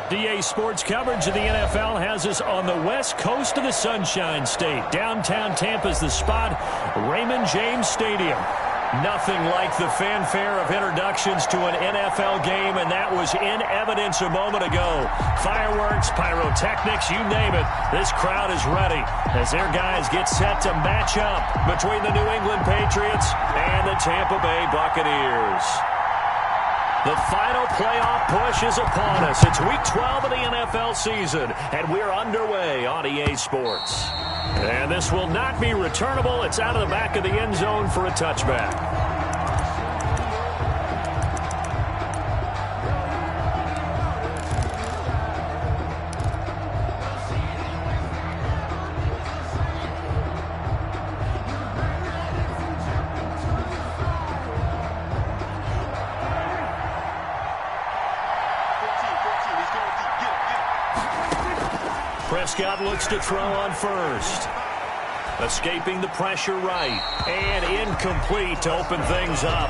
DA Sports coverage of the NFL has us on the west coast of the Sunshine State. Downtown Tampa's the spot, Raymond James Stadium. Nothing like the fanfare of introductions to an NFL game, and that was in evidence a moment ago. Fireworks, pyrotechnics, you name it. This crowd is ready as their guys get set to match up between the New England Patriots and the Tampa Bay Buccaneers. The final playoff push is upon us. It's Week 12 of the NFL season, and we're underway on EA Sports. And this will not be returnable. It's out of the back of the end zone for a touchback. Prescott looks to throw on first. Escaping the pressure right. And incomplete to open things up.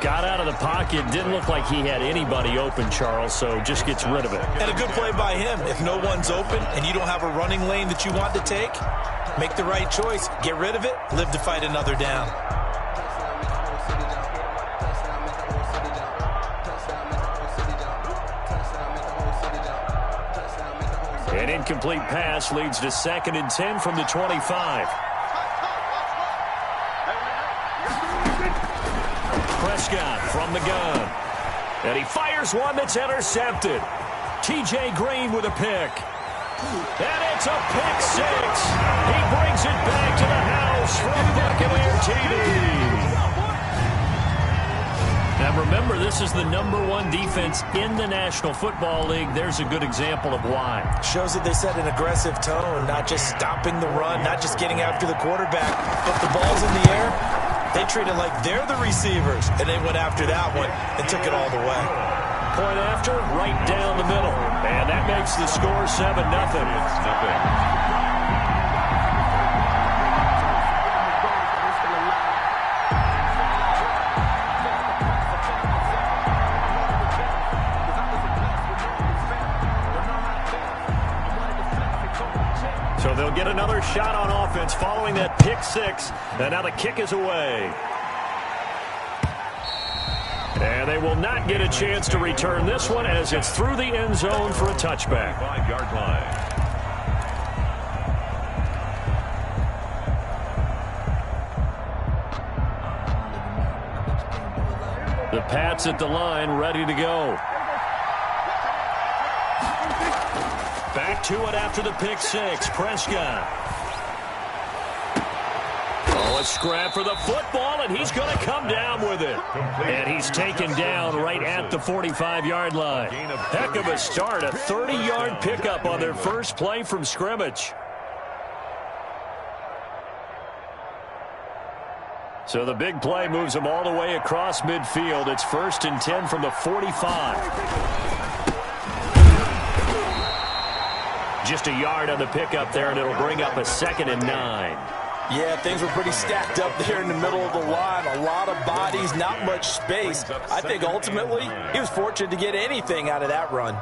Got out of the pocket. Didn't look like he had anybody open, Charles, so just gets rid of it. And a good play by him. If no one's open and you don't have a running lane that you want to take, make the right choice. Get rid of it. Live to fight another down. An incomplete pass leads to 2nd and 10 from the 25. Prescott from the gun. And he fires one that's intercepted. T.J. Green with a pick. And it's a pick six. He brings it back to the house from Buccaneer TV. Now remember, this is the #1 defense in the National Football League. There's a good example of why. Shows that they set an aggressive tone, not just stopping the run, not just getting after the quarterback, but the ball's in the air. They treat it like they're the receivers, and they went after that one and took it all the way. Point after, right down the middle. And that makes the score 7-0. So they'll get another shot on offense following that pick six. And now the kick is away. And they will not get a chance to return this one as it's through the end zone for a touchback. 5-yard line. The Pats at the line, ready to go. Back to it after the pick six. Prescott. Oh, a scrap for the football, and he's going to come down with it. And he's taken down right at the 45-yard line. Heck of a start, a 30-yard pickup on their first play from scrimmage. So the big play moves them all the way across midfield. It's 1st and 10 from the 45. Just a yard on the pickup there, and it'll bring up a 2nd and 9. Yeah, things were pretty stacked up there in the middle of the line. A lot of bodies, not much space. I think ultimately he was fortunate to get anything out of that run.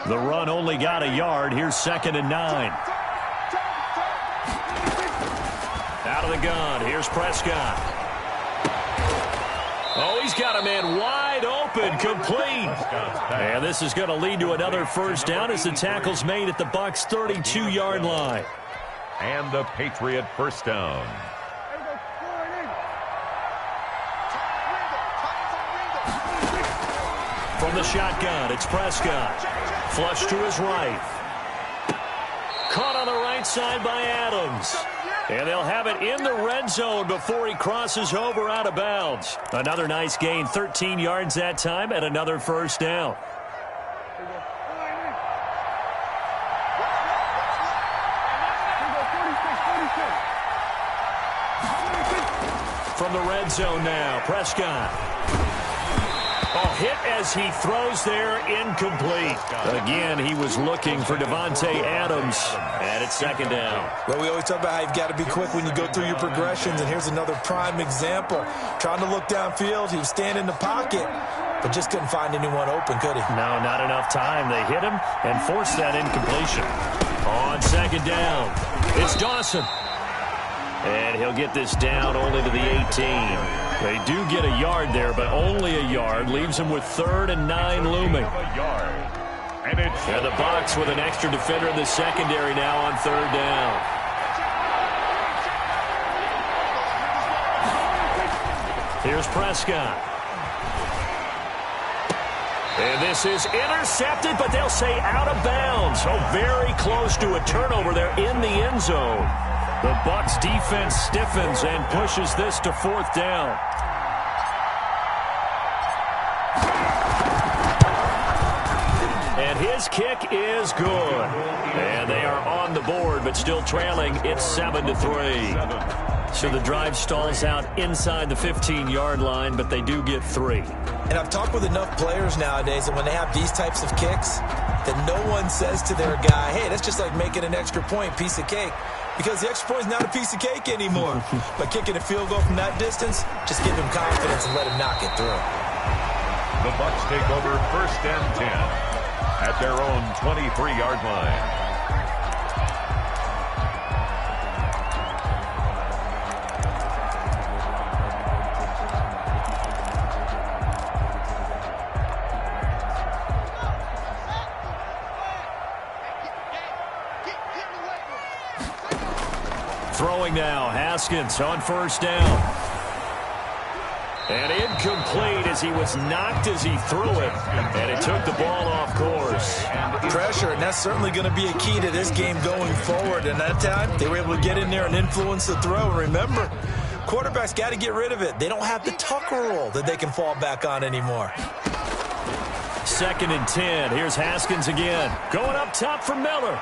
The run only got a yard. Here's 2nd and 9. Out of the gun. Here's Prescott. Oh, he's got a man wide open, complete. And this is going to lead to another first down as the tackle's made at the Bucs' 32-yard line. And the Patriot first down. From the shotgun, it's Prescott. Flush to his right. Caught on the right side by Adams. And they'll have it in the red zone before he crosses over out of bounds. Another nice gain, 13 yards that time, and another first down. From the red zone now, Prescott. Oh, hit as he throws there, incomplete. Again, he was looking for Devontae Adams, and it's second down. Well, we always talk about how you've got to be quick when you go through your progressions, and here's another prime example. Trying to look downfield, he was standing in the pocket, but just couldn't find anyone open, could he? No, not enough time. They hit him and forced that incompletion. On second down, it's Dawson. And he'll get this down only to the 18. They do get a yard there, but only a yard. Leaves him with 3rd and 9 looming. And the Bucs with an extra defender in the secondary now on 3rd down. Here's Prescott. And this is intercepted, but they'll say out of bounds. So very close to a turnover there in the end zone. The Bucs defense stiffens and pushes this to 4th down. And his kick is good. And they are on the board, but still trailing. It's 7-3. So the drive stalls out inside the 15-yard line, but they do get 3. And I've talked with enough players nowadays that when they have these types of kicks, that no one says to their guy, hey, that's just like making an extra point, piece of cake. Because the extra point is not a piece of cake anymore. By kicking a field goal from that distance, just give him confidence and let him knock it through. The Bucs take over 1st and 10 at their own 23-yard line. Throwing now, Haskins on 1st down. And incomplete as he was knocked as he threw it. And it took the ball off course. Pressure, and that's certainly going to be a key to this game going forward. And that time, they were able to get in there and influence the throw. And remember, quarterbacks got to get rid of it. They don't have the Tucker rule that they can fall back on anymore. 2nd and 10. Here's Haskins again. Going up top for Miller.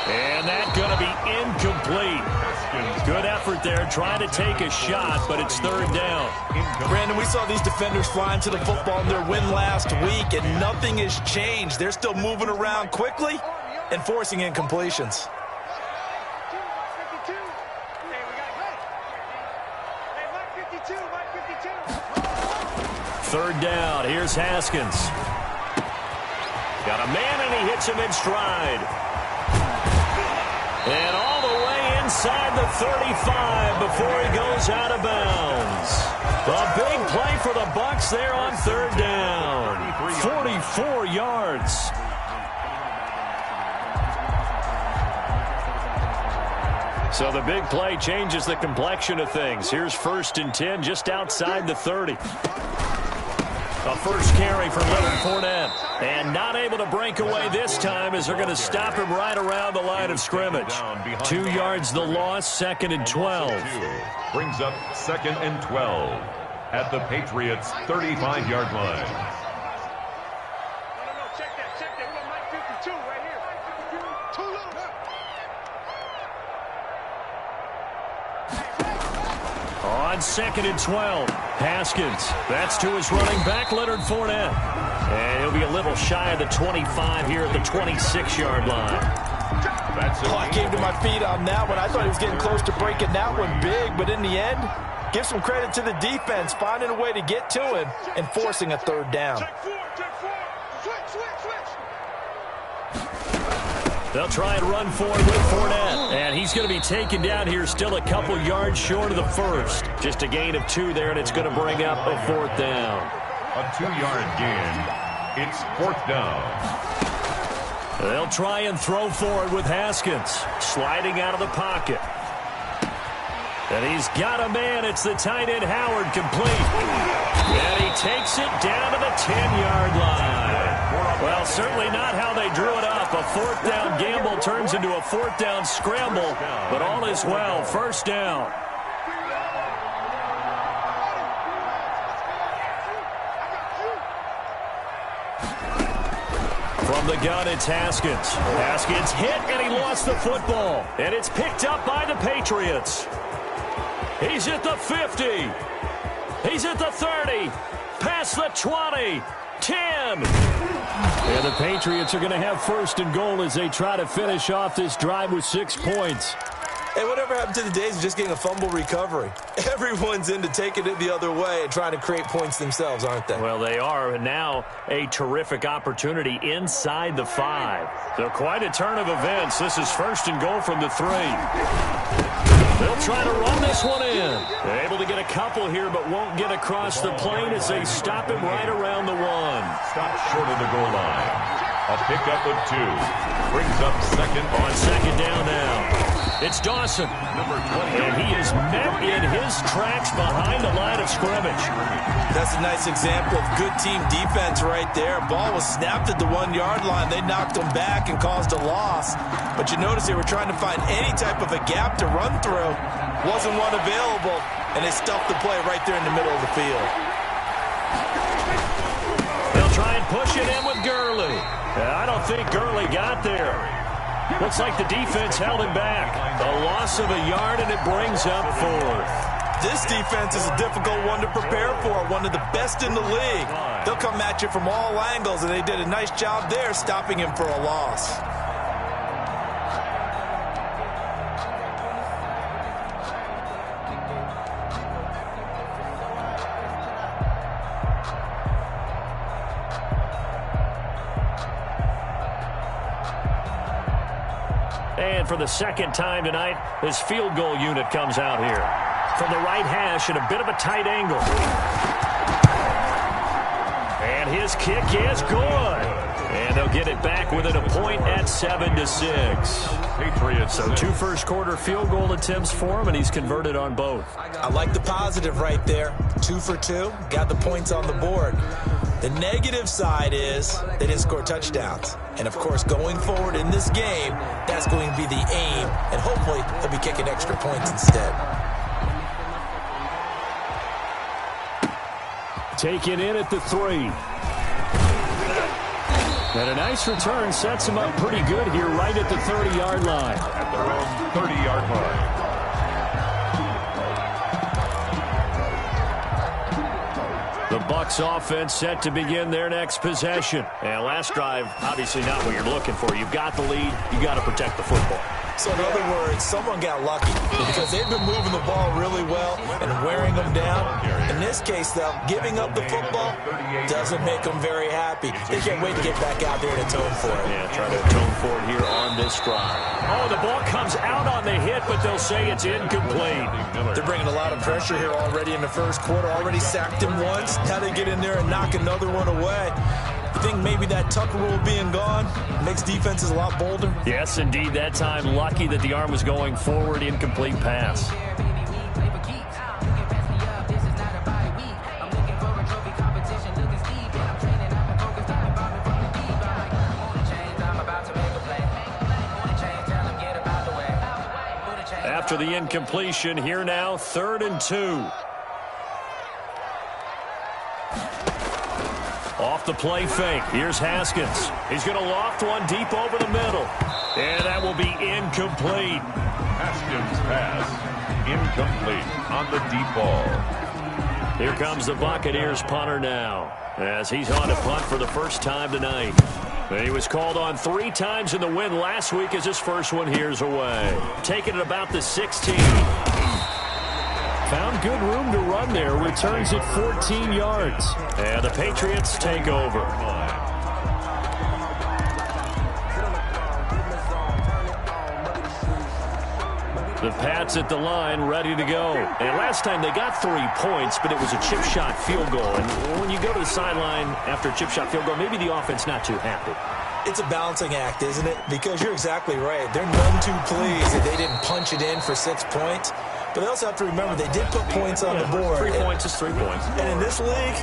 And that's going to be incomplete. Good effort there, trying to take a shot, but it's 3rd down. Brandon, we saw these defenders flying to the football in their win last week, and nothing has changed. They're still moving around quickly and forcing incompletions. Third down, here's Haskins. Got a man, and he hits him in stride. And all the way inside the 35 before he goes out of bounds. A big play for the Bucs there on 3rd down. 44 yards. So the big play changes the complexion of things. Here's 1st and 10 just outside the 30. A first carry for Leonard Fournette. And not able to break away this time as they're going to stop him right around the line of scrimmage. 2 yards the loss, 2nd and 12. Brings up 2nd and 12 at the Patriots' 35-yard line. On 2nd and 12, Haskins. That's to his running back, Leonard Fournette. And he'll be a little shy of the 25 here at the 26-yard line. I came to my feet on that one. I thought he was getting close to breaking that one big, but in the end, give some credit to the defense, finding a way to get to him and forcing a 3rd down. They'll try and run forward with Fournette. And he's going to be taken down here still a couple yards short of the first. Just a gain of 2 there, and it's going to bring up a 4th down. A 2-yard gain. It's 4th down. They'll try and throw forward with Haskins. Sliding out of the pocket. And he's got a man. It's the tight end Howard, complete. And he takes it down to the 10-yard line. Well, certainly not how they drew it up. A 4th down gamble turns into a 4th down scramble. But all is well. 1st down. From the gun, it's Haskins. Haskins hit, and he lost the football. And it's picked up by the Patriots. He's at the 50. He's at the 30. past the 20. 10. And the Patriots are going to have first and goal as they try to finish off this drive with 6 points. Hey, whatever happened to the days of just getting a fumble recovery? Everyone's into taking it the other way and trying to create points themselves, aren't they? Well, they are, and now a terrific opportunity inside the 5. So quite a turn of events. This is first and goal from the 3. They'll try to run this one in. They're able to get a couple here, but won't get across the plane as they stop him right around the 1. Stop short of the goal line. A pickup of 2. Brings up second. On second down now. It's Dawson. Number 20. And he is met in his tracks behind the line of scrimmage. That's a nice example of good team defense right there. Ball was snapped at the 1-yard line. They knocked him back and caused a loss. But you notice they were trying to find any type of a gap to run through. Wasn't one available, and they stuffed the play right there in the middle of the field. They'll try and push it in with Gurley. I don't think Gurley got there. Looks like the defense held him back. A loss of a yard, and it brings up 4th. This defense is a difficult one to prepare for, one of the best in the league. They'll come at you from all angles, and they did a nice job there stopping him for a loss. And for the second time tonight, his field goal unit comes out here. From the right hash at a bit of a tight angle. And his kick is good. And they'll get it back within a point at 7-6. Patriots. So 2 first-quarter field goal attempts for him, and he's converted on both. I like the positive right there. 2 for 2. Got the points on the board. The negative side is they didn't score touchdowns. And, of course, going forward in this game, that's going to be the aim. And hopefully they'll be kicking extra points instead. Taken in at the 3. And a nice return sets him up pretty good here right at the 30-yard line. At their own 30-yard line. The Bucs offense set to begin their next possession. And last drive, obviously not what you're looking for. You've got the lead. You got to protect the football. So in other words, someone got lucky because they've been moving the ball really well and wearing them down. In this case, though, giving up the football doesn't make them very happy. They can't wait to get back out there and atone for it. Yeah, try to atone for it here on this drive. Oh, the ball comes out on the hit, but they'll say it's incomplete. They're bringing a lot of pressure here already in the first quarter. Already sacked him once. Now they get in there and knock another one away. You think maybe that Tucker rule being gone makes defenses a lot bolder? Yes, indeed. That time, lucky that the arm was going forward. Incomplete pass. After the incompletion, here now, 3rd and 2. Off the play fake. Here's Haskins. He's going to loft one deep over the middle. And that will be incomplete. Haskins' pass. Incomplete on the deep ball. Here comes the Buccaneers punter now, as he's on to punt for the first time tonight. He was called on 3 times in the win last week as his first one here's away. Taking it about the 16. Found good room to run there. Returns it 14 yards. And the Patriots take over. The Pats at the line, ready to go. And last time they got 3 points, but it was a chip shot field goal. And when you go to the sideline after a chip shot field goal, maybe the offense not too happy. It's a balancing act, isn't it? Because you're exactly right. They're none too pleased that they didn't punch it in for 6 points. But they also have to remember they did put points on the board. 3 points is 3 points. And in this league,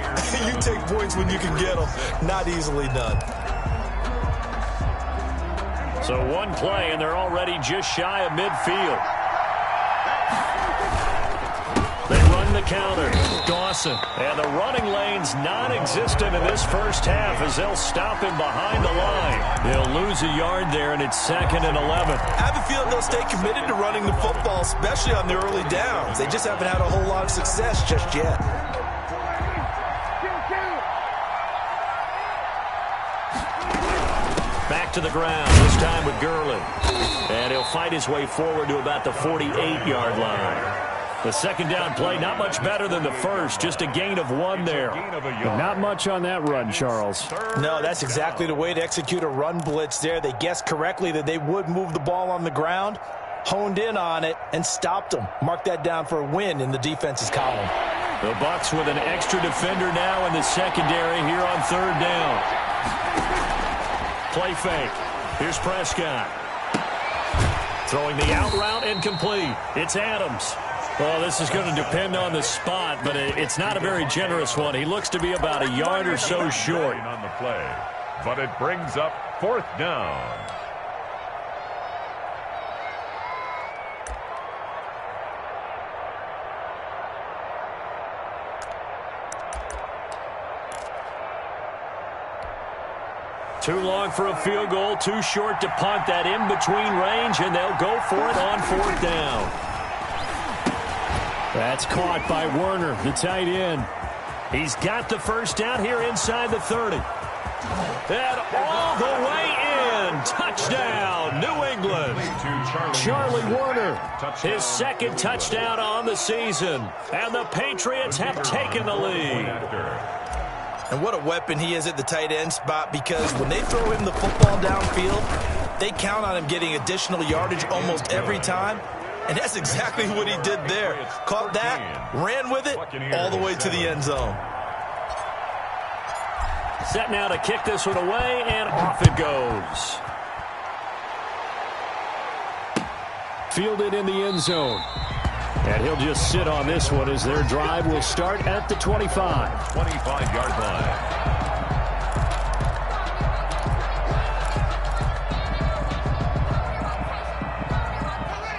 you take points when you can get them. Not easily done. So one play, and they're already just shy of midfield. They run the counter. Dawson. And the running lane's non-existent in this first half as they'll stop him behind the line. They'll lose a yard there, and it's 2nd and 11. I have a feeling they'll stay committed to running the football, especially on the early downs. They just haven't had a whole lot of success just yet. back to the ground, this time with Gurley. And he'll fight his way forward to about the 48-yard line. The second down play, not much better than the first, just a gain of 1 there. But not much on that run, Charles. No, that's exactly the way to execute a run blitz there. They guessed correctly that they would move the ball on the ground, honed in on it, and stopped them. Mark that down for a win in the defense's column. The Bucs with an extra defender now in the secondary here on third down. Play fake. Here's Prescott. Throwing the out route incomplete. It's Adams. Well, this is going to depend on the spot, but it's not a very generous one. He looks to be about a yard or so short. On the play, but it brings up fourth down. Too long for a field goal, too short to punt. That in-between range, and they'll go for it on fourth down. That's caught by Werner, the tight end. He's got the first down here inside the 30. And all the way in. Touchdown, New England. Charlie Werner, his second touchdown on the season. And the Patriots have taken the lead. And what a weapon he is at the tight end spot, because when they throw him the football downfield, they count on him getting additional yardage almost every time. And that's exactly what he did there. Caught that, ran with it, all the way to the end zone. Set now to kick this one away, and off it goes. Fielded in the end zone. And he'll just sit on this one as their drive will start at the 25. 25-yard line.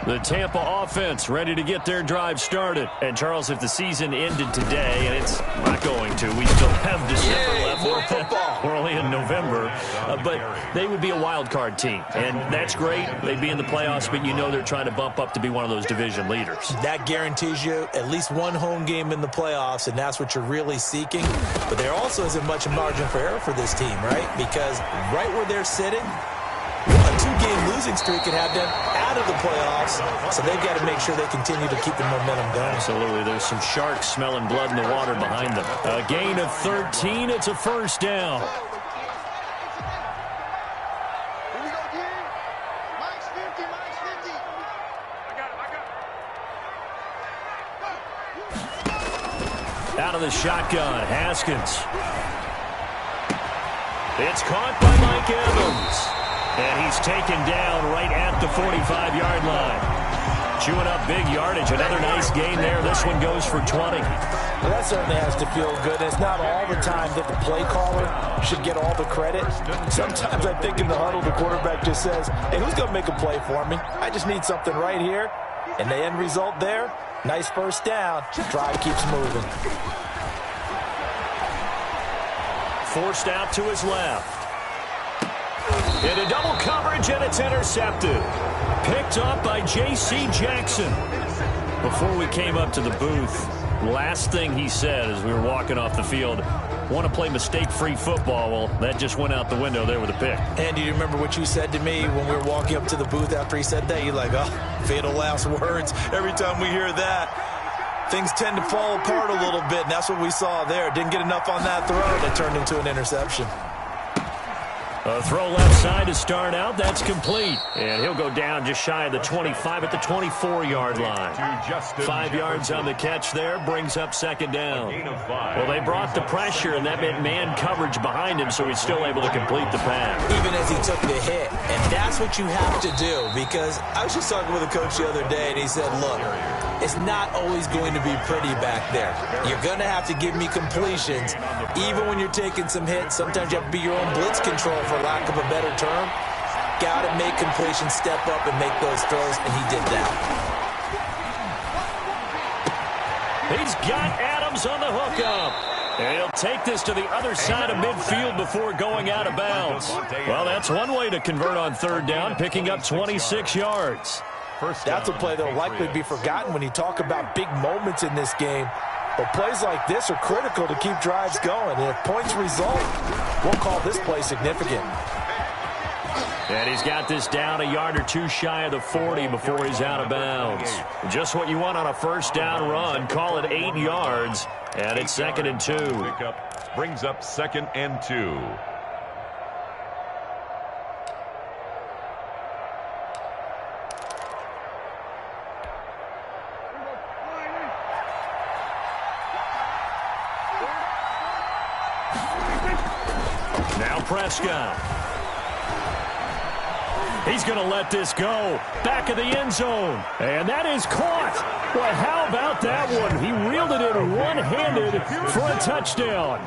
The Tampa offense ready to get their drive started. And, Charles, if the season ended today, and it's not going to, we still have December left. More football. We're only in November. But they would be a wild card team. And that's great. They'd be in the playoffs, but you know they're trying to bump up to be one of those division leaders. That guarantees you at least one home game in the playoffs, and that's what you're really seeking. But there also isn't much margin for error for this team, right? Because right where they're sitting, a two-game losing streak could have them out of the playoffs, so they've got to make sure they continue to keep the momentum going. Absolutely. There's some sharks smelling blood in the water behind them. A gain of 13. It's a first down. Out of the shotgun, Haskins. It's caught by Mike Evans. And he's taken down right at the 45-yard line. Chewing up big yardage. Another nice gain there. This one goes for 20. Well, that certainly has to feel good. It's not all the time that the play caller should get all the credit. Sometimes I think in the huddle, the quarterback just says, hey, who's going to make a play for me? I just need something right here. And the end result there, nice first down. Drive keeps moving. Forced out to his left. Into double coverage, and it's intercepted. Picked up by J.C. Jackson. Before we came up to the booth, last thing he said as we were walking off the field, want to play mistake-free football. Well, that just went out the window there with a pick. And do you remember what you said to me when we were walking up to the booth after he said that? You're like, oh, fatal last words. Every time we hear that, things tend to fall apart a little bit, and that's what we saw there. Didn't get enough on that throw, and it turned into an interception. A throw left side to start out. That's complete. And he'll go down just shy of the 25 at the 24-yard line. 5 yards on the catch there. Brings up second down. Well, they brought the pressure, and that meant man coverage behind him, so he's still able to complete the pass. Even as he took the hit. And that's what you have to do, because I was just talking with a coach the other day, and he said, look, it's not always going to be pretty back there. You're going to have to give me completions. Even when you're taking some hits, sometimes you have to be your own blitz control, for lack of a better term. Got to make completions, step up, and make those throws, and he did that. He's got Adams on the hookup. And he'll take this to the other side of midfield before going out of bounds. Well, that's one way to convert on third down, picking up 26 yards. That's a play that will likely be forgotten when you talk about big moments in this game. But plays like this are critical to keep drives going. And if points result, we'll call this play significant. And he's got this down a yard or two shy of the 40 before he's out of bounds. Just what you want on a first down run. Call it 8 yards, and it's 2nd and 2. Pickup brings up 2nd and 2. Now Prescott. He's going to let this go. Back of the end zone. And that is caught. Well, how about that one? He reeled it in one-handed for a touchdown.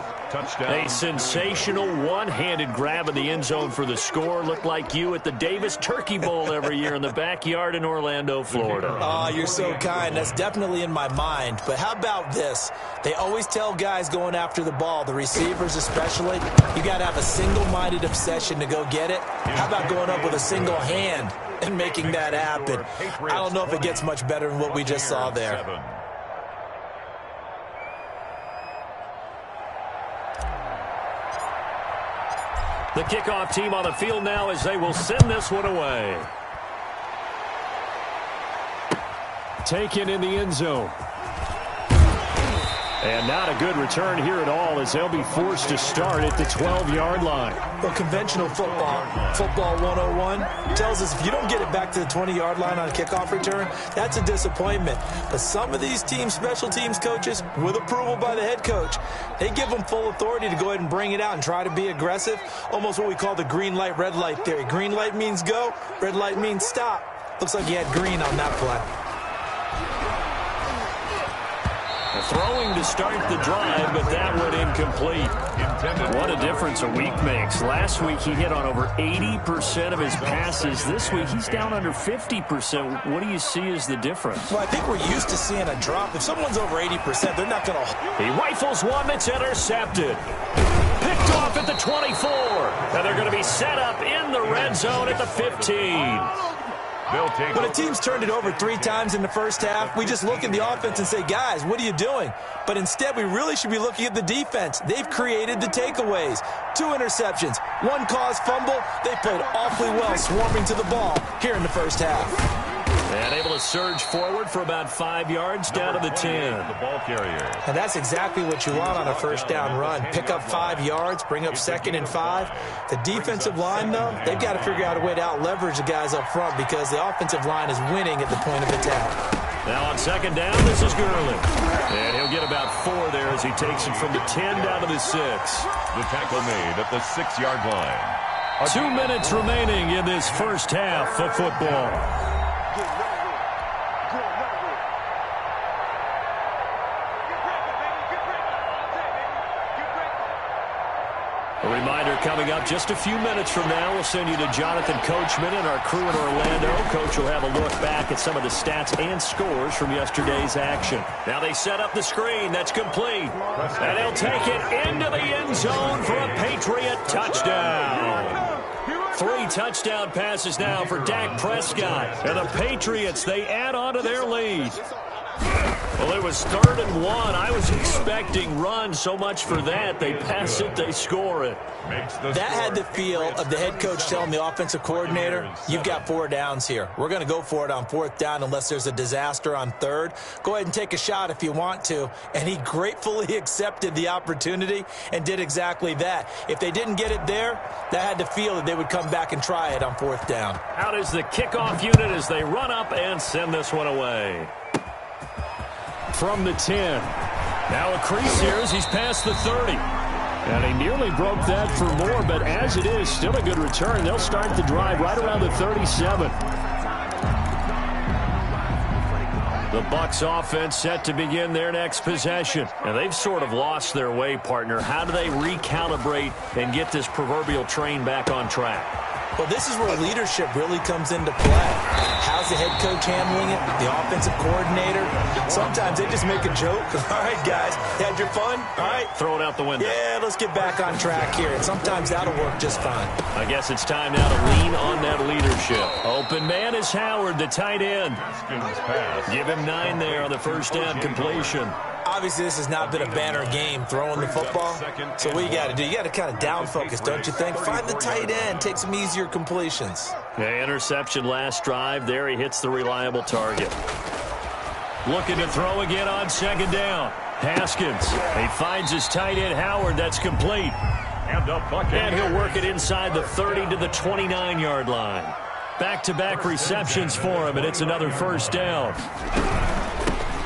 A sensational one-handed grab in the end zone for the score. Looked like you at the Davis Turkey Bowl every year in the backyard in Orlando, Florida. Oh, you're so kind. That's definitely in my mind. But how about this? They always tell guys going after the ball, the receivers especially, you got to have a single-minded obsession to go get it. How about going up with a single hand and making that happen? I don't know if it gets much better than what we just saw there. The kickoff team on the field now as they will send this one away. Taken in the end zone. And not a good return here at all as they'll be forced to start at the 12-yard line. Well, conventional football 101, tells us if you don't get it back to the 20-yard line on a kickoff return, that's a disappointment. But some of these teams, special teams coaches, with approval by the head coach, they give them full authority to go ahead and bring it out and try to be aggressive. Almost what we call the green light, red light theory. Green light means go, red light means stop. Looks like he had green on that play. Throwing to start the drive, but that one incomplete. What a difference a week makes. Last week he hit on over 80% of his passes. This week he's down under 50%. What do you see as the difference? Well, I think we're used to seeing a drop. If someone's over 80%, they're not going to... He rifles one that's intercepted. Picked off at the 24. And they're going to be set up in the red zone at the 15. When a team's turned it over 3 times in the first half, we just look at the offense and say, guys, what are you doing? But instead, we really should be looking at the defense. They've created the takeaways. 2 interceptions, 1 caused fumble. They played awfully well swarming to the ball here in the first half. And able to surge forward for about 5 yards down to the 10. The ball carrier. And that's exactly what you want on a first down run. Pick up 5 yards, bring up 2nd and 5. The defensive line, though, they've got to figure out a way to out-leverage the guys up front because the offensive line is winning at the point of attack. Now on 2nd down, this is Gurley. And he'll get about 4 there as he takes it from the 10 down to the 6. The tackle made at the 6-yard line. 2 minutes remaining in this first half of football. A reminder coming up just a few minutes from now, we'll send you to Jonathan Coachman and our crew in Orlando. Coach will have a look back at some of the stats and scores from yesterday's action. Now they set up the screen. That's complete. And they'll take it into the end zone for a Patriot touchdown. 3 touchdown passes now for Dak Prescott. And the Patriots, they add on to their lead. Well, it was 3rd and 1. I was expecting run. So much for that. They pass it, they score it. That had the feel of the head coach telling the offensive coordinator, you've got 4 downs here. We're going to go for it on 4th down unless there's a disaster on 3rd. Go ahead and take a shot if you want to. And he gratefully accepted the opportunity and did exactly that. If they didn't get it there, that had the feel that they would come back and try it on 4th down. Out is the kickoff unit as they run up and send this one away. From the 10. Now a crease here as he's past the 30. And he nearly broke that for more, but as it is, still a good return. They'll start the drive right around the 37. The Bucs offense set to begin their next possession. And they've sort of lost their way, partner. How do they recalibrate and get this proverbial train back on track? Well, this is where leadership really comes into play. How's the head coach handling it? The offensive coordinator? Sometimes they just make a joke. All right, guys, had your fun? All right. Throw it out the window. Yeah, let's get back on track here. And sometimes that'll work just fine. I guess it's time now to lean on that leadership. Open man is Howard, the tight end. Give him 9 there on the first down completion. Obviously, this has not been a banner game throwing the football. So what you got to do, you got to kind of down focus, don't you think? Find the tight end, take some easier completions. Yeah, interception last drive. There he hits the reliable target. Looking to throw again on second down. Haskins. He finds his tight end, Howard. That's complete. And he'll work it inside the 30 to the 29-yard line. Back-to-back receptions for him, and it's another first down.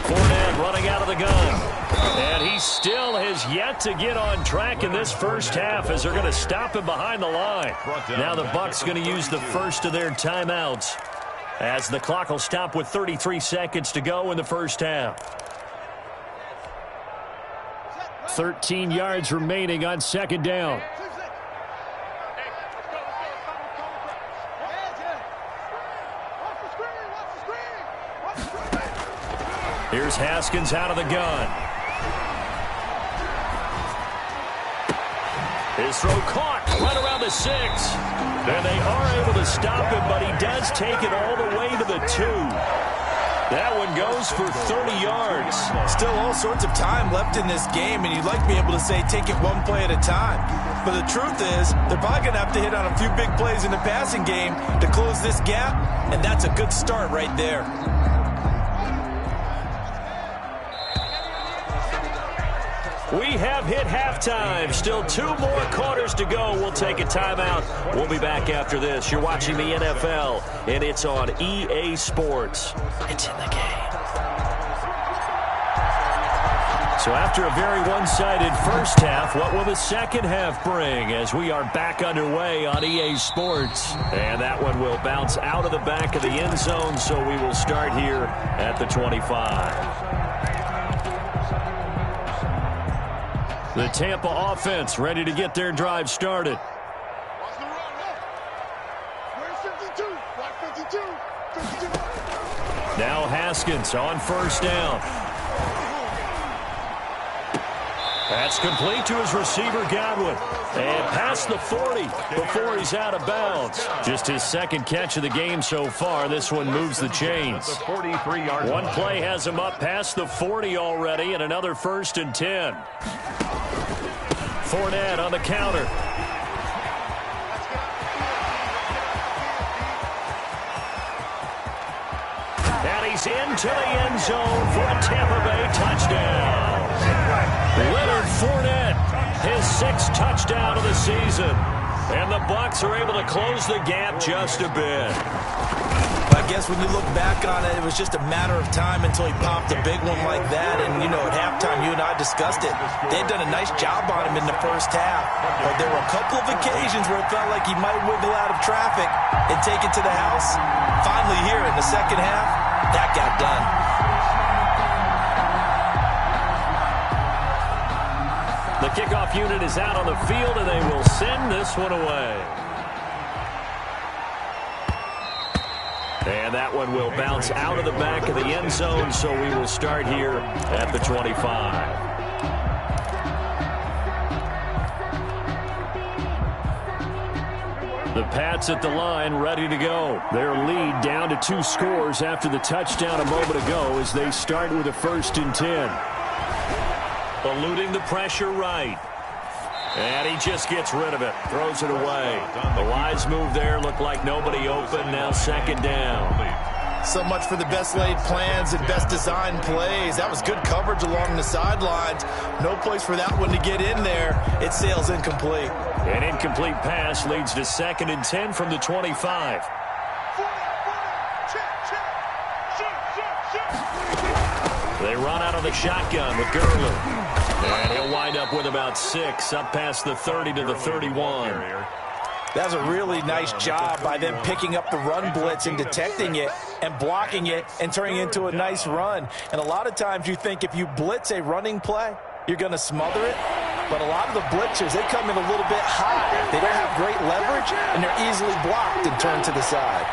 Fournette running out of the gun. And he still has yet to get on track in this first half as they're going to stop him behind the line. Now the Bucs going to use the first of their timeouts as the clock will stop with 33 seconds to go in the first half. 13 yards remaining on second down. Here's Haskins out of the gun. His throw caught right around the 6. And they are able to stop him, but he does take it all the way to the 2. That one goes for 30 yards. Still all sorts of time left in this game, and you'd like to be able to say take it one play at a time. But the truth is, they're probably going to have to hit on a few big plays in the passing game to close this gap, and that's a good start right there. We have hit halftime. Still 2 more quarters to go. We'll take a timeout. We'll be back after this. You're watching the NFL, and it's on EA Sports. It's in the game. So after a very one-sided first half, what will the second half bring as we are back underway on EA Sports? And that one will bounce out of the back of the end zone, so we will start here at the 25. The Tampa offense ready to get their drive started. Now Haskins on first down. That's complete to his receiver, Godwin. And past the 40 before he's out of bounds. Just his second catch of the game so far. This one moves the chains. One play has him up past the 40 already, and another 1st and 10. Fournette on the counter. And he's into the end zone for a Tampa Bay touchdown. Leonard Fournette, his 6th touchdown of the season. And the Bucs are able to close the gap just a bit. I guess when you look back on it, it was just a matter of time until he popped a big one like that. And, you know, at halftime, you and I discussed it. They'd done a nice job on him in the first half. But there were a couple of occasions where it felt like he might wiggle out of traffic and take it to the house. Finally here in the second half, that got done. The kickoff unit is out on the field, and they will send this one away. And that one will bounce out of the back of the end zone, so we will start here at the 25. The Pats at the line, ready to go. Their lead down to 2 scores after the touchdown a moment ago as they start with a 1st and 10. Eluding the pressure right. And he just gets rid of it. Throws it away. The wise move there. Looked like nobody open. Now 2nd down. So much for the best laid plans and best designed plays. That was good coverage along the sidelines. No place for that one to get in there. It sails incomplete. An incomplete pass leads to 2nd and 10 from the 25. They run out of the shotgun with Gurley. And he'll wind up with about 6, up past the 30 to the 31. That's a really nice job by them picking up the run blitz and detecting it and blocking it and turning it into a nice run. And a lot of times you think if you blitz a running play, you're going to smother it. But a lot of the blitzers, they come in a little bit high. They don't have great leverage, and they're easily blocked and turned to the side.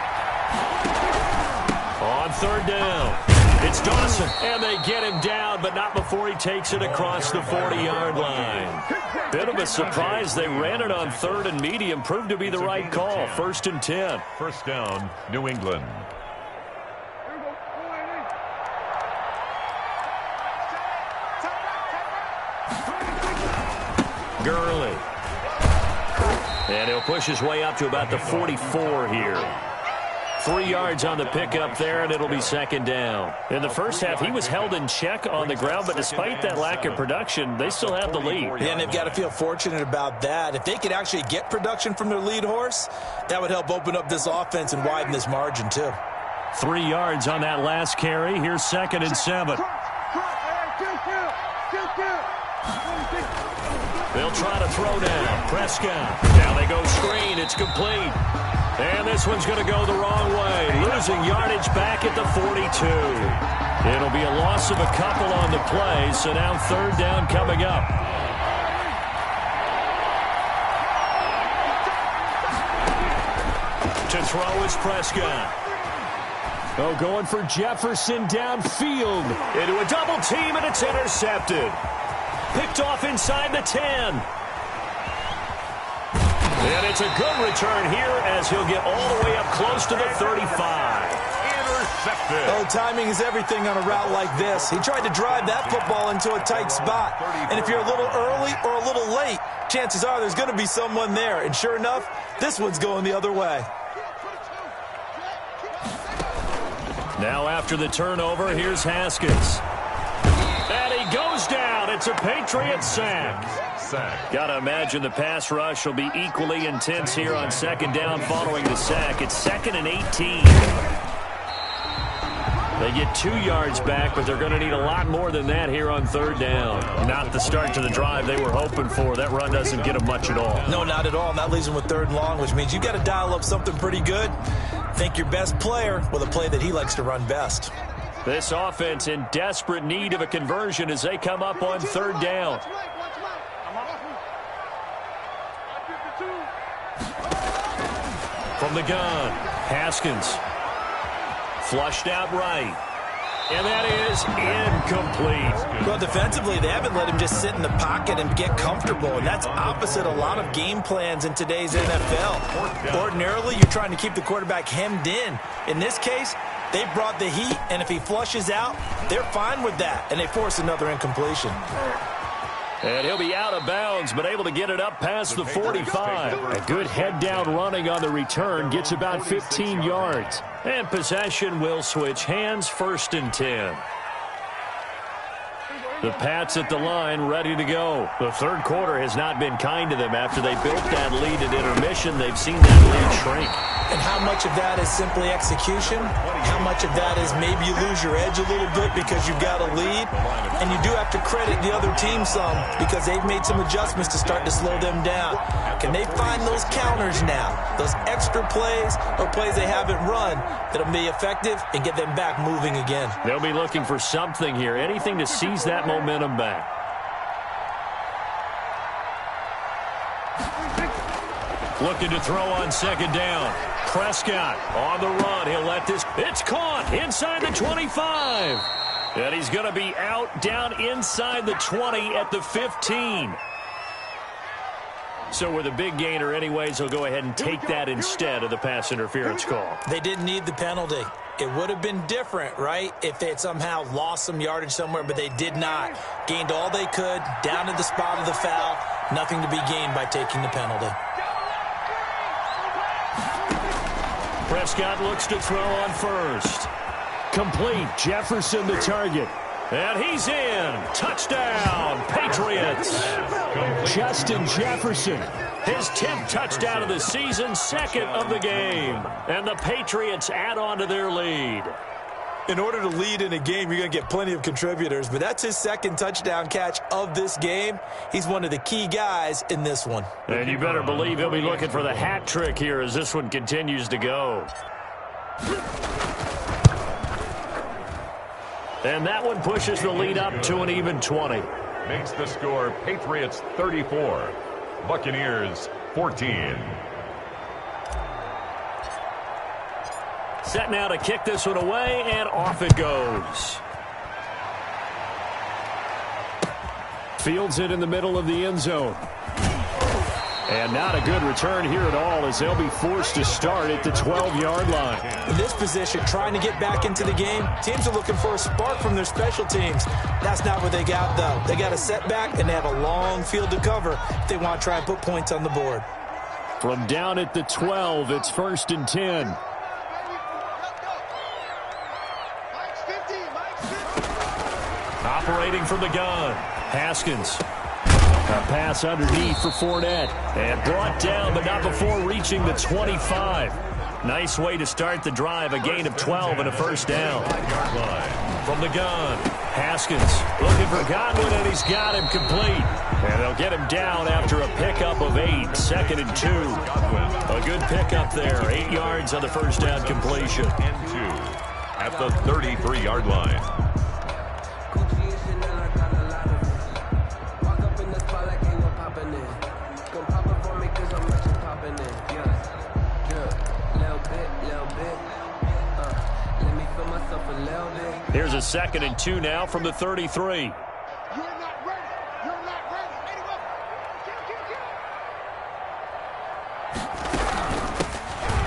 On 3rd down. It's Dawson, and they get him down, but not before he takes it across the 40-yard line. Bit of a surprise. They ran it on 3rd and medium. Proved to be the right call. 1st and 10. First down, New England. Gurley. And he'll push his way up to about the 44 here. 3 yards on the pickup there, and it'll be second down. In the first half, he was held in check on the ground, but despite that lack of production, they still have the lead. Yeah, and they've got to feel fortunate about that. If they could actually get production from their lead horse, that would help open up this offense and widen this margin, too. 3 yards on that last carry. Here's 2nd and 7. They'll try to throw down. Prescott. Now they go screen. It's complete. And this one's going to go the wrong way. Losing yardage back at the 42. It'll be a loss of a couple on the play, so now 3rd down coming up. To throw is Prescott. Oh, going for Jefferson downfield. Into a double team, and it's intercepted. Picked off inside the 10. And it's a good return here as he'll get all the way up close to the 35. Intercepted. Oh, timing is everything on a route like this. He tried to drive that football into a tight spot. And if you're a little early or a little late, chances are there's going to be someone there. And sure enough, this one's going the other way. Now after the turnover, here's Haskins. And he goes down. It's a Patriot sack. Got to imagine the pass rush will be equally intense here on 2nd down following the sack. It's 2nd and 18. They get 2 yards back, but they're going to need a lot more than that here on 3rd down. Not the start to the drive they were hoping for. That run doesn't get them much at all. No, not at all. And that leaves them with 3rd and long, which means you got to dial up something pretty good. Think your best player with a play that he likes to run best. This offense in desperate need of a conversion as they come up on 3rd down. From the gun, Haskins. Flushed out right. And that is incomplete. Well, defensively, they haven't let him just sit in the pocket and get comfortable, and that's opposite a lot of game plans in today's NFL. Ordinarily, you're trying to keep the quarterback hemmed in. In this case, they brought the heat, and if he flushes out, they're fine with that, and they force another incompletion. And he'll be out of bounds, but able to get it up past the 45. A good head-down running on the return gets about 15 yards. And possession will switch hands, 1st and 10. The Pats at the line, ready to go. The 3rd quarter has not been kind to them. After they built that lead at intermission, they've seen that lead shrink. And how much of that is simply execution? How much of that is maybe you lose your edge a little bit because you've got a lead? And you do have to credit the other team some because they've made some adjustments to start to slow them down. Can they find those counters now, those extra plays or plays they haven't run that'll be effective and get them back moving again? They'll be looking for something here, anything to seize that momentum back. Looking to throw on 2nd down. Prescott on the run. He'll let this. It's caught inside the 25. And he's going to be out down inside the 20 at the 15. So with a big gainer anyways, he'll go ahead and take that instead of the pass interference call. They didn't need the penalty. It would have been different, right, if they had somehow lost some yardage somewhere, but they did not. Gained all they could, down to the spot of the foul. Nothing to be gained by taking the penalty. Prescott looks to throw on 1st. Complete. Jefferson the target. And he's in. Touchdown, Patriots. Justin Jefferson. His 10th touchdown of the season, 2nd of the game. And the Patriots add on to their lead. In order to lead in a game, you're going to get plenty of contributors, but that's his 2nd touchdown catch of this game. He's one of the key guys in this one. And you better believe he'll be looking for the hat trick here as this one continues to go. And that one pushes the lead up to an even 20. Makes the score Patriots 34, Buccaneers 14. Set now to kick this one away, and off it goes. Fields it in the middle of the end zone. And not a good return here at all as they'll be forced to start at the 12-yard line. In this position, trying to get back into the game, teams are looking for a spark from their special teams. That's not what they got, though. They got a setback, and they have a long field to cover if they want to try and put points on the board. From down at the 12, it's 1st and 10. Operating from the gun, Haskins. A pass underneath for Fournette. And brought down, but not before reaching the 25. Nice way to start the drive, a gain of 12 and a first down. From the gun, Haskins looking for Godwin, and he's got him complete. And they'll get him down after a pickup of 8, 2nd and 2. A good pickup there, 8 yards on the first down completion. And 2 at the 33-yard line. Here's a 2nd and 2 now from the 33.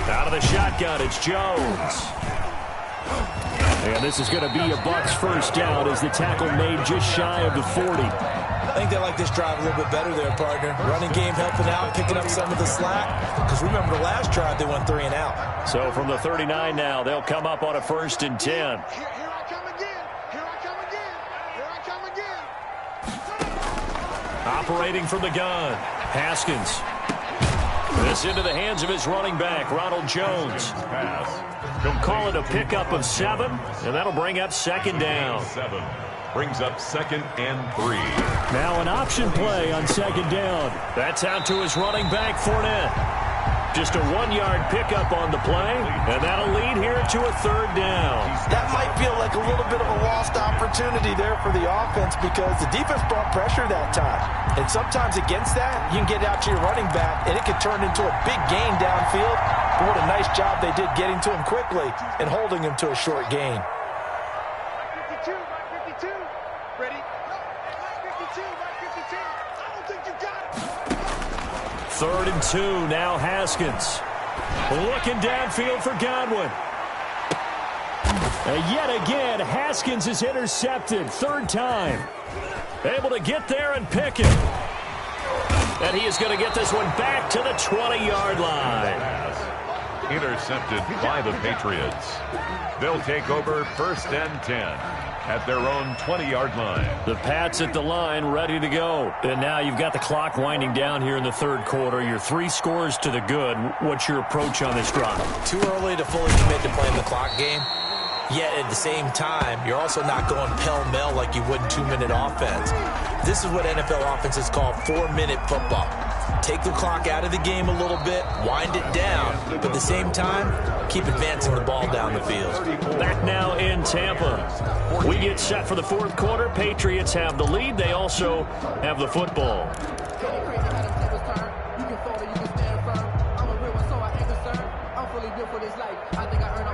Out of the shotgun, it's Jones. And this is going to be a Bucs first down as the tackle made just shy of the 40. I think they like this drive a little bit better there, partner. Running game helping out, picking up some of the slack. Because remember the last drive, they went 3 and out. So from the 39 now, they'll come up on a 1st and 10. Operating from the gun, Haskins. This into the hands of his running back, Ronald Jones. Call it a pickup of 7, and that'll bring up 2nd down. 7 brings up 2nd and 3. Now an option play on 2nd down. That's out to his running back, Fournette. Just a 1-yard pickup on the play, and that'll lead here to a 3rd down. That might feel like a little bit of a lost opportunity there for the offense because the defense brought pressure that time. And sometimes against that, you can get out to your running back, and it could turn into a big gain downfield. But what a nice job they did getting to him quickly and holding him to a short gain. 52, 52, ready? 52, 52. I don't think you got it. 3rd and 2, now Haskins. Looking downfield for Godwin. And yet again, Haskins is intercepted. 3rd time. Able to get there and pick it. And he is going to get this one back to the 20-yard line. Intercepted by the Patriots. They'll take over 1st and 10 at their own 20-yard line. The Pats at the line, ready to go. And now you've got the clock winding down here in the 3rd quarter. You're 3 scores to the good. What's your approach on this drive? Too early to fully commit to playing the clock game. Yet at the same time, you're also not going pell-mell like you would in 2-minute offense. This is what NFL offenses call 4-minute football. Take the clock out of the game a little bit, wind it down, but at the same time, keep advancing the ball down the field. Back now in Tampa. We get set for the 4th quarter. Patriots have the lead. They also have the football.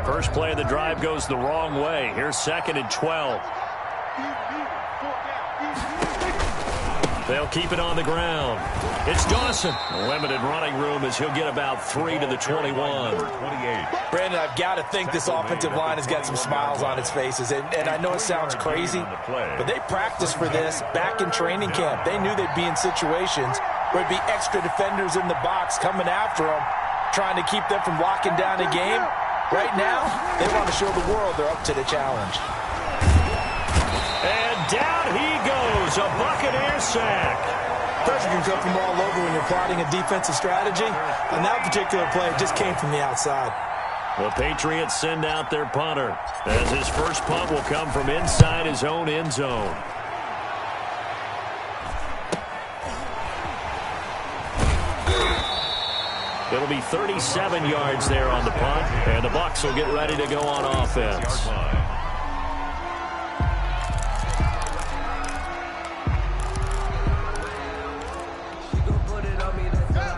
First play of the drive goes the wrong way. Here's 2nd and 12. They'll keep it on the ground. It's Dawson. Limited running room as he'll get about 3 to the 21. 28. Brandon, I've got to think this offensive line has got some smiles on its faces. And I know it sounds crazy, but they practiced for this back in training camp. They knew they'd be in situations where there'd be extra defenders in the box coming after them, trying to keep them from locking down a game. Right now, they want to show the world they're up to the challenge. And down he goes, a Buccaneer sack. Pressure can come from all over when you're plotting a defensive strategy. On that particular play, it just came from the outside. The Patriots send out their punter, as his first punt will come from inside his own end zone. It'll be 37 yards there on the punt, and the Bucs will get ready to go on offense.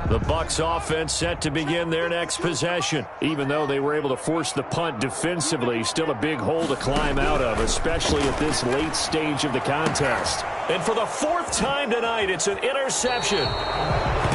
The Bucs offense set to begin their next possession. Even though they were able to force the punt defensively, still a big hole to climb out of, especially at this late stage of the contest. And for the 4th time tonight, it's an interception.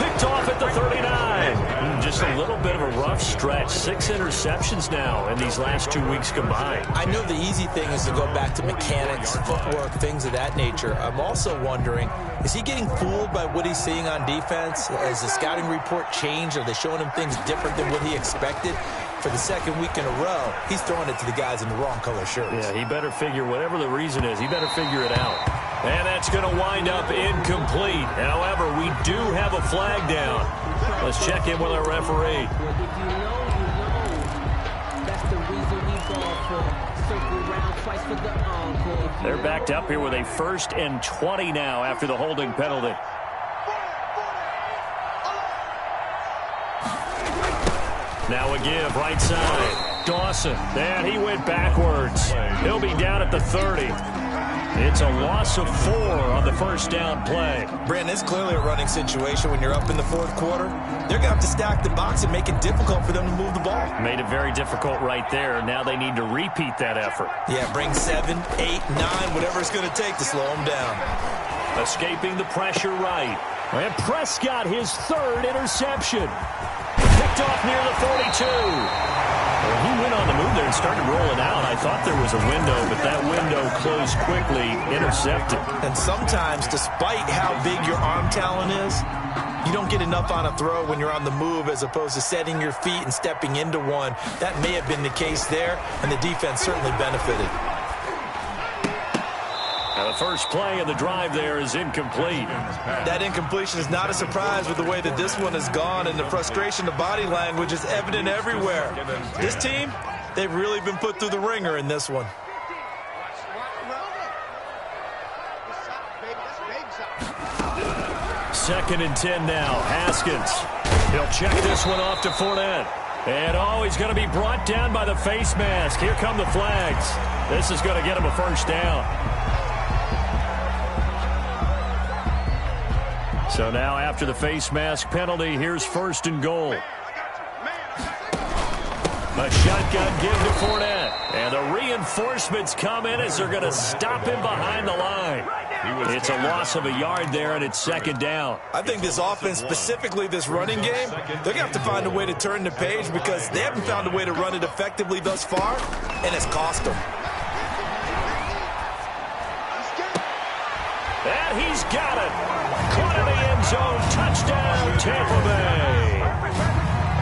Picked off at the 39. Just a little bit of a rough stretch. 6 interceptions now in these last 2 weeks combined. I know the easy thing is to go back to mechanics, footwork, things of that nature. I'm also wondering, is he getting fooled by what he's seeing on defense? Has the scouting report changed? Are they showing him things different than what he expected? For the second week in a row, he's throwing it to the guys in the wrong color shirts. Yeah, he better figure, whatever the reason is, he better figure it out. And that's going to wind up incomplete. However, we do have a flag down. Let's check in with our referee. They're backed up here with a 1st and 20 now after the holding penalty. Now a give, right side. Dawson, and he went backwards. He'll be down at the 30. It's a loss of 4 on the first down play. Brandon, it's clearly a running situation when you're up in the 4th quarter. They're going to have to stack the box and make it difficult for them to move the ball. Made it very difficult right there. Now they need to repeat that effort. Yeah, bring 7, 8, 9, whatever it's going to take to slow them down. Escaping the pressure right. And Prescott, his 3rd interception. Picked off near the 42. Well, he went on the move there and started rolling out. I thought there was a window, but that window closed quickly, intercepted. And sometimes, despite how big your arm talent is, you don't get enough on a throw when you're on the move as opposed to setting your feet and stepping into one. That may have been the case there, and the defense certainly benefited. Now the first play of the drive there is incomplete. That incompletion is not a surprise with the way that this one has gone, and the frustration, the body language is evident everywhere. This team, they've really been put through the ringer in this one. Second and 10 now. Haskins. He'll check this one off to Fournette. And he's going to be brought down by the face mask. Here come the flags. This is going to get him a first down. So now after the face mask penalty, here's 1st and goal. A shotgun give to Fournette. And the reinforcements come in as they're going to stop him behind the line. It's a loss of a yard there, and it's 2nd down. I think this offense, specifically this running game, they're going to have to find a way to turn the page because they haven't found a way to run it effectively thus far, and it's cost them. And he's got it. Caught in the end zone. Touchdown, Tampa Bay.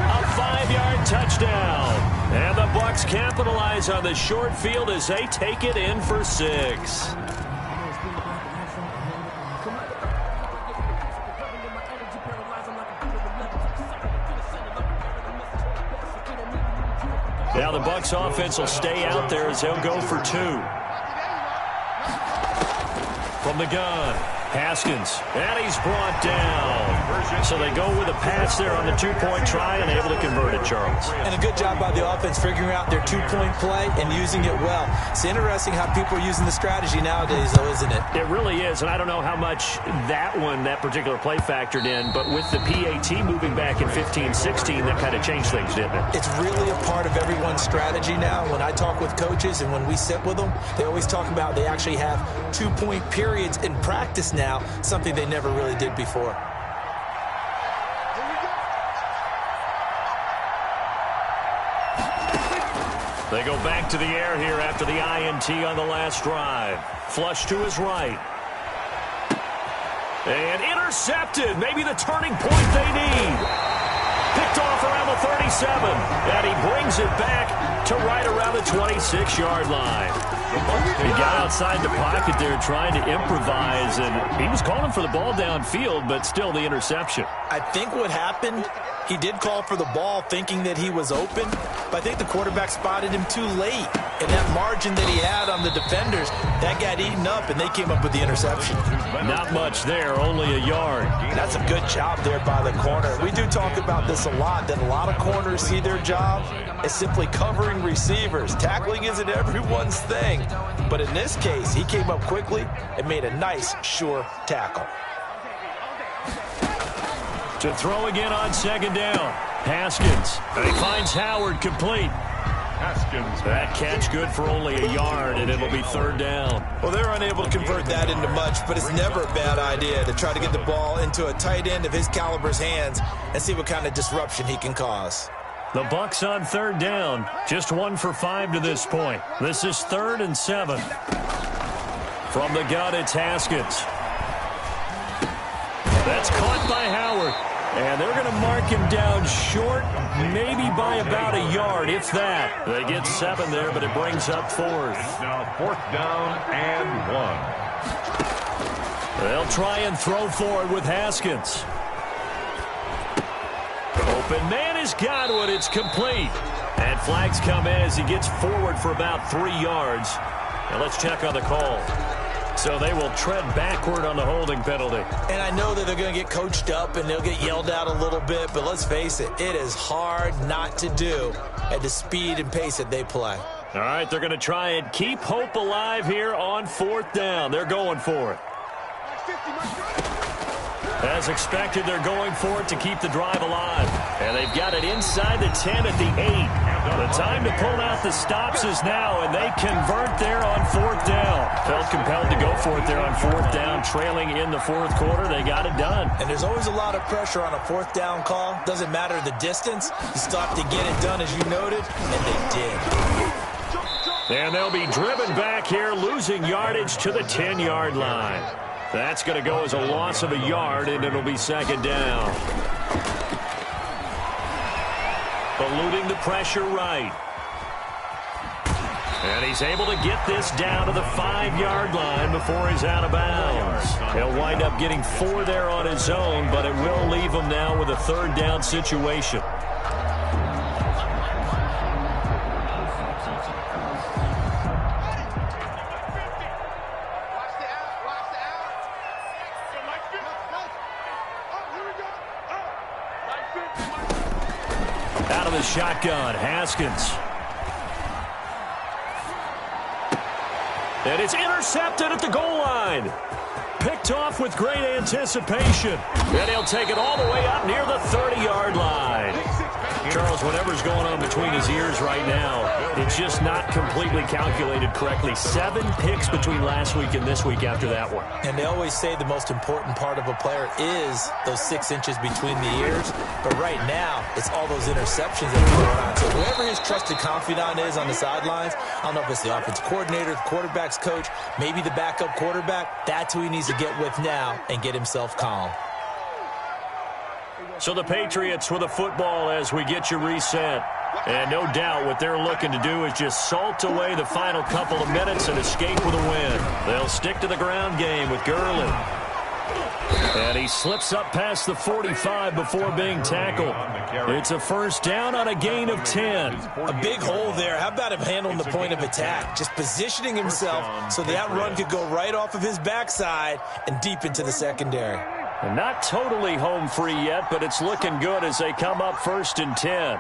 A 5-yard touchdown. And the Bucs capitalize on the short field as they take it in for 6. Now the Bucs offense will stay out there as they'll go for 2. From the gun, Haskins, and he's brought down. So they go with a pass there on the 2-point try and able to convert it, Charles. And a good job by the offense figuring out their 2-point play and using it well. It's interesting how people are using the strategy nowadays, though, isn't it? It really is, and I don't know how much that particular play factored in, but with the PAT moving back in 15-16, that kind of changed things, didn't it? It's really a part of everyone's strategy now. When I talk with coaches and when we sit with them, they always talk about they actually have 2-point periods in practice now, something they never really did before. They go back to the air here after the INT on the last drive. Flush to his right. And intercepted. Maybe the turning point they need. Picked off around the 37. And he brings it back to right around the 26-yard line. He got outside the pocket there trying to improvise, and he was calling for the ball downfield, but still the interception. I think what happened, he did call for the ball thinking that he was open, but I think the quarterback spotted him too late. And that margin that he had on the defenders, that got eaten up, and they came up with the interception. Not much there, only a yard. That's a good job there by the corner. We do talk about this a lot, that a lot of corners see their job as simply covering receivers. Tackling isn't everyone's thing. But in this case, he came up quickly and made a nice, sure tackle. To throw again on 2nd down. Haskins. And he finds Howard complete. Haskins. That catch good for only a yard, and it'll be third down. Well, they're unable to convert that into much, but it's never a bad idea to try to get the ball into a tight end of his caliber's hands and see what kind of disruption he can cause. The Bucs on third down. Just 1 for 5 to this point. This is 3rd and 7. From the gun, it's Haskins. That's caught by Howard. And they're going to mark him down short, maybe by about a yard, if that. They get 7 there, but it brings up 4th. Now 4th down and 1. They'll try and throw for it with Haskins. Open man has got one. It's complete. And flags come in as he gets forward for about 3 yards. Now let's check on the call. So they will tread backward on the holding penalty. And I know that they're going to get coached up and they'll get yelled at a little bit, but let's face it, it is hard not to do at the speed and pace that they play. All right, they're going to try and keep hope alive here on 4th down. They're going for it. As expected, they're going for it to keep the drive alive. And they've got it inside the 10 at the 8. The time to pull out the stops is now, and they convert there on 4th down. Felt compelled to go for it there on 4th down, trailing in the 4th quarter. They got it done. And there's always a lot of pressure on a 4th down call. Doesn't matter the distance. You stop to get it done, as you noted, and they did. And they'll be driven back here, losing yardage to the 10-yard line. That's going to go as a loss of a yard, and it'll be 2nd down. Eluding the pressure right. And he's able to get this down to the 5-yard line before he's out of bounds. He'll wind up getting 4 there on his own, but it will leave him now with a 3rd down situation. Out of the shotgun, Haskins. And it's intercepted at the goal line. Picked off with great anticipation. And he'll take it all the way up near the 30-yard line. Charles, whatever's going on between his ears right now, it's just not completely calculated correctly. 7 picks between last week and this week after that one. And they always say the most important part of a player is those 6 inches between the ears. But right now, it's all those interceptions that are going on. So whoever his trusted confidant is on the sidelines, I don't know if it's the offensive coordinator, the quarterback's coach, maybe the backup quarterback, that's who he needs to get with now and get himself calm. So the Patriots with a football as we get you reset. And no doubt what they're looking to do is just salt away the final couple of minutes and escape with a win. They'll stick to the ground game with Gurley. And he slips up past the 45 before being tackled. It's a 1st down on a gain of 10. A big hole there. How about him handling the point of attack? Just positioning himself so that run could go right off of his backside and deep into the secondary. And not totally home free yet, but it's looking good as they come up 1st and 10.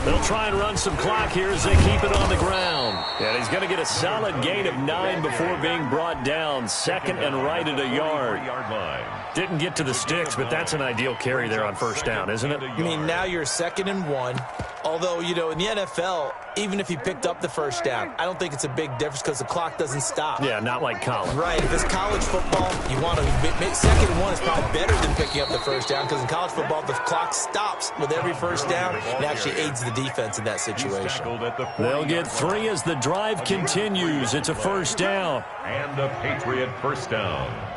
They'll try and run some clock here as they keep it on the ground. And he's going to get a solid gain of 9 before being brought down. 2nd and right at a yard. Didn't get to the sticks, but that's an ideal carry there on 1st down, isn't it? I mean, now you're 2nd and 1. Although, you know, in the NFL, even if he picked up the 1st down, I don't think it's a big difference because the clock doesn't stop. Yeah, not like college. Right. If it's college football, you want to make 2nd and 1 is probably better than picking up the 1st down because in college football, the clock stops with every 1st down and actually aids the defense in that situation. They'll get 3 as the drive continues. It's a 1st down. And a Patriot 1st down.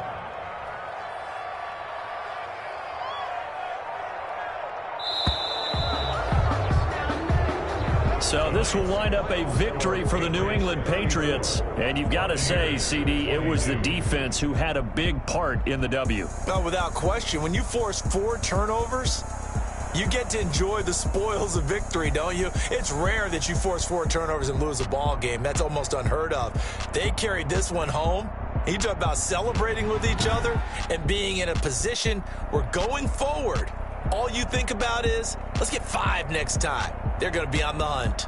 So this will wind up a victory for the New England Patriots. And you've got to say, CD, it was the defense who had a big part in the W. No, without question. When you force 4 turnovers, you get to enjoy the spoils of victory, don't you? It's rare that you force 4 turnovers and lose a ball game. That's almost unheard of. They carried this one home, You talk about celebrating with each other and being in a position where going forward, all you think about is, let's get 5 next time. They're going to be on the hunt.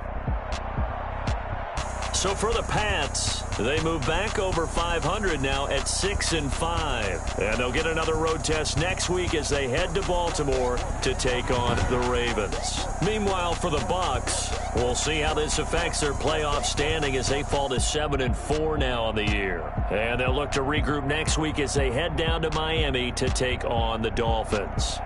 So for the Pats, they move back over 500 now at 6-5. And they'll get another road test next week as they head to Baltimore to take on the Ravens. Meanwhile, for the Bucs, we'll see how this affects their playoff standing as they fall to 7-4 now on the year. And they'll look to regroup next week as they head down to Miami to take on the Dolphins.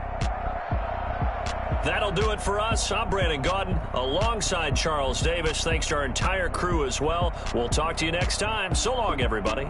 That'll do it for us. I'm Brandon Gaudin alongside Charles Davis. Thanks to our entire crew as well. We'll talk to you next time. So long, everybody.